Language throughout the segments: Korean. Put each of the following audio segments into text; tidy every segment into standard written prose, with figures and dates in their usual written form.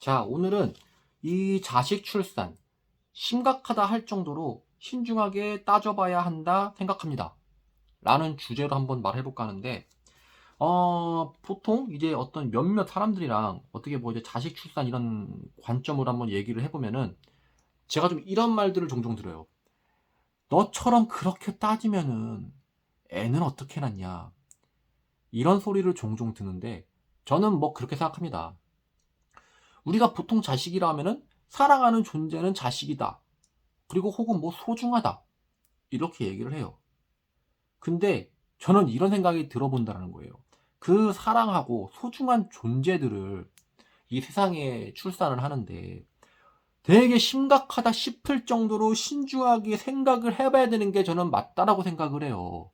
자, 오늘은 이 자식 출산 심각하다 할 정도로 신중하게 따져봐야 한다 생각합니다. 라는 주제로 한번 말해볼까 하는데, 보통 이제 어떤 몇몇 사람들이랑 어떻게 뭐 이제 자식 출산 이런 관점으로 한번 얘기를 해보면은 제가 좀 이런 말들을 종종 들어요. 너처럼 그렇게 따지면은 애는 어떻게 낳냐. 이런 소리를 종종 듣는데 저는 뭐 그렇게 생각합니다. 우리가 보통 자식이라 하면은 사랑하는 존재는 자식이다. 그리고 혹은 뭐 소중하다. 이렇게 얘기를 해요. 근데 저는 이런 생각이 들어본다는 거예요. 그 사랑하고 소중한 존재들을 이 세상에 출산을 하는데 되게 심각하다 싶을 정도로 신중하게 생각을 해봐야 되는 게 저는 맞다라고 생각을 해요.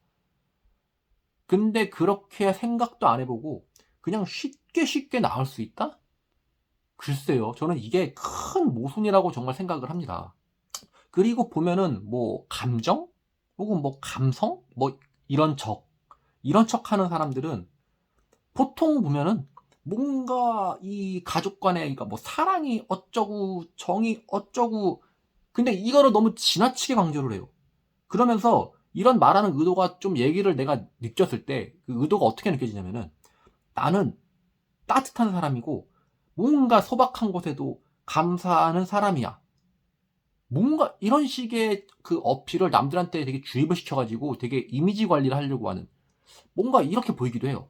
근데 그렇게 생각도 안 해보고 그냥 쉽게 쉽게 나올 수 있다? 글쎄요. 저는 이게 큰 모순이라고 정말 생각을 합니다. 그리고 보면은 뭐 감정 혹은 뭐 감성 뭐 이런 척 하는 사람들은 보통 보면은 뭔가 이 가족 간에 그러니까 뭐 사랑이 어쩌고 정이 어쩌고 근데 이거를 너무 지나치게 강조를 해요. 그러면서 이런 말하는 의도가 좀 얘기를 내가 느꼈을 때 그 의도가 어떻게 느껴지냐면은 나는 따뜻한 사람이고 뭔가 소박한 것에도 감사하는 사람이야. 뭔가 이런 식의 그 어필을 남들한테 되게 주입을 시켜가지고 되게 이미지 관리를 하려고 하는 뭔가 이렇게 보이기도 해요.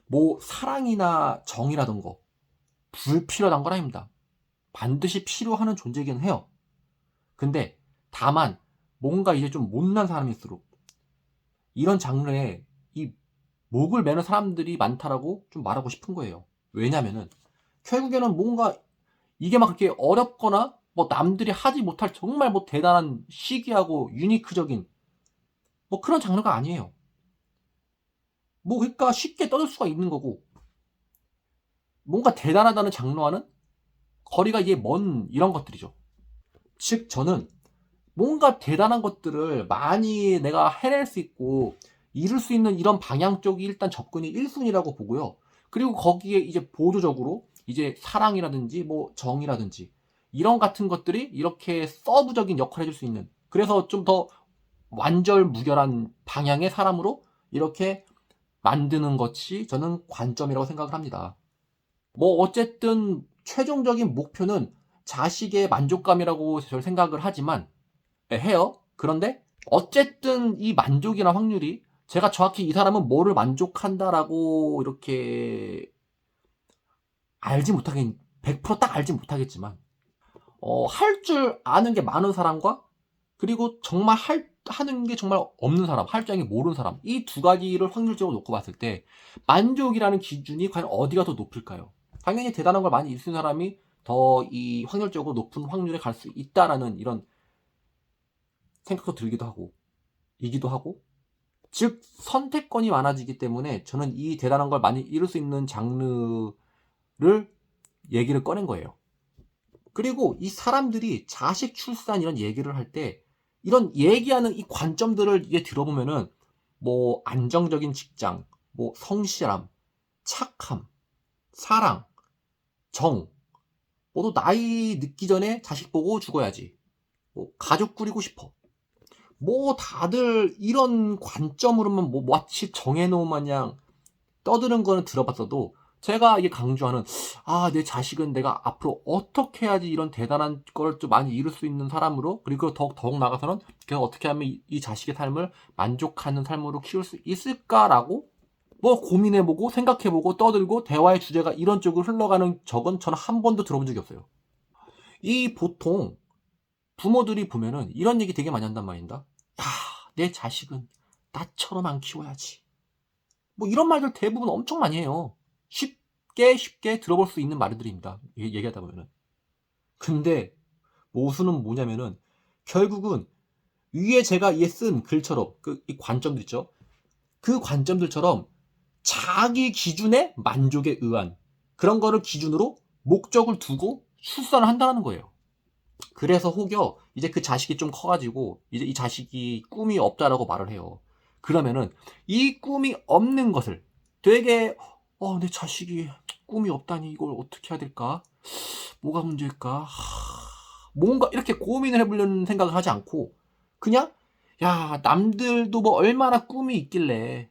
뭐 사랑이나 정이라던 거 불필요한 건 아닙니다. 반드시 필요하는 존재이긴 해요. 근데 다만 뭔가 이제 좀 못난 사람일수록 이런 장르에 이 목을 매는 사람들이 많다라고 좀 말하고 싶은 거예요. 왜냐면은 결국에는 뭔가 이게 막 그렇게 어렵거나 뭐 남들이 하지 못할 정말 뭐 대단한 시기하고 유니크적인 뭐 그런 장르가 아니에요. 뭐 그러니까 쉽게 떠들 수가 있는 거고 뭔가 대단하다는 장르와는 거리가 이게 먼 이런 것들이죠. 즉 저는 뭔가 대단한 것들을 많이 내가 해낼 수 있고 이룰 수 있는 이런 방향 쪽이 일단 접근이 1순위라고 보고요. 그리고 거기에 이제 보조적으로 이제 사랑이라든지 뭐 정이라든지 이런 같은 것들이 이렇게 서브적인 역할을 해줄 수 있는 그래서 좀 더 완절무결한 방향의 사람으로 이렇게 만드는 것이 저는 관점이라고 생각을 합니다. 뭐 어쨌든 최종적인 목표는 자식의 만족감이라고 저는 생각을 하지만 해요. 그런데 어쨌든 이 만족이나 확률이 제가 정확히 이 사람은 뭐를 만족한다라고 이렇게 알지 못하긴 100%딱 알지 못하겠지만 할 줄 아는 게 많은 사람과 그리고 정말 하는 게 정말 없는 사람, 할 줄 아는 게 모르는 사람 이 두 가지를 확률적으로 놓고 봤을 때 만족이라는 기준이 과연 어디가 더 높을까요? 당연히 대단한 걸 많이 있는 사람이 더 이 확률적으로 높은 확률에 갈 수 있다라는 이런 생각도 들기도 하고 이기도 하고 즉 선택권이 많아지기 때문에 저는 이 대단한 걸 많이 이룰 수 있는 장르를 얘기를 꺼낸 거예요. 그리고 이 사람들이 자식 출산 이런 얘기를 할 때 이런 얘기하는 이 관점들을 이제 들어보면은 뭐 안정적인 직장, 뭐 성실함, 착함, 사랑, 정, 뭐또 나이 늦기 전에 자식 보고 죽어야지. 뭐 가족 꾸리고 싶어. 뭐 다들 이런 관점으로만 뭐 마치 정해놓은 마냥 떠드는 거는 들어봤어도 제가 이게 강조하는 내 자식은 내가 앞으로 어떻게 해야지 이런 대단한 걸 좀 많이 이룰 수 있는 사람으로 그리고 더욱 나아가서는 그냥 어떻게 하면 이 자식의 삶을 만족하는 삶으로 키울 수 있을까라고 뭐 고민해보고 생각해보고 떠들고 대화의 주제가 이런 쪽으로 흘러가는 적은 저는 한 번도 들어본 적이 없어요. 이 보통 부모들이 보면은 이런 얘기 되게 많이 한단 말입니다. 야, 내 자식은 나처럼 안 키워야지. 뭐 이런 말들 대부분 엄청 많이 해요. 쉽게 들어볼 수 있는 말들입니다. 얘기하다 보면은. 근데 모순은 뭐냐면은 결국은 위에 제가 쓴 글처럼 이 관점들 있죠. 그 관점들처럼 자기 기준의 만족에 의한 그런 거를 기준으로 목적을 두고 출산을 한다는 거예요. 그래서 혹여 이제 그 자식이 좀 커가지고 이제 이 자식이 꿈이 없다라고 말을 해요. 그러면은 이 꿈이 없는 것을 되게 내 자식이 꿈이 없다니 이걸 어떻게 해야 될까? 뭐가 문제일까? 뭔가 이렇게 고민을 해보려는 생각을 하지 않고 그냥 야 남들도 뭐 얼마나 꿈이 있길래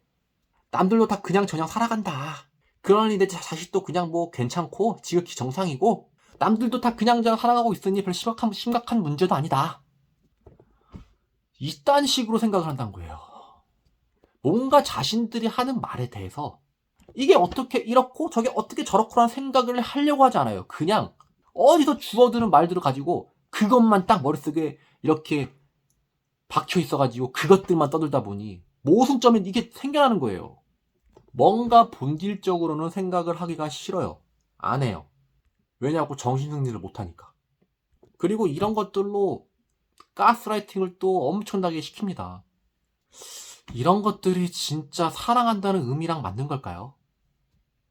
남들도 다 그냥 저냥 살아간다. 그러니 내 자식도 그냥 뭐 괜찮고 지극히 정상이고 남들도 다 그냥 저냥 살아가고 있으니 별 심각한 문제도 아니다. 이딴 식으로 생각을 한다는 거예요. 뭔가 자신들이 하는 말에 대해서 이게 어떻게 이렇고 저게 어떻게 저렇고라는 생각을 하려고 하지 않아요. 그냥 어디서 주워드는 말들을 가지고 그것만 딱 머릿속에 이렇게 박혀 있어가지고 그것들만 떠들다 보니 모순점이 이게 생겨나는 거예요. 뭔가 본질적으로는 생각을 하기가 싫어요. 안 해요. 왜냐고 정신승리를 못하니까. 그리고 이런 것들로 가스라이팅을 또 엄청나게 시킵니다. 이런 것들이 진짜 사랑한다는 의미랑 맞는 걸까요?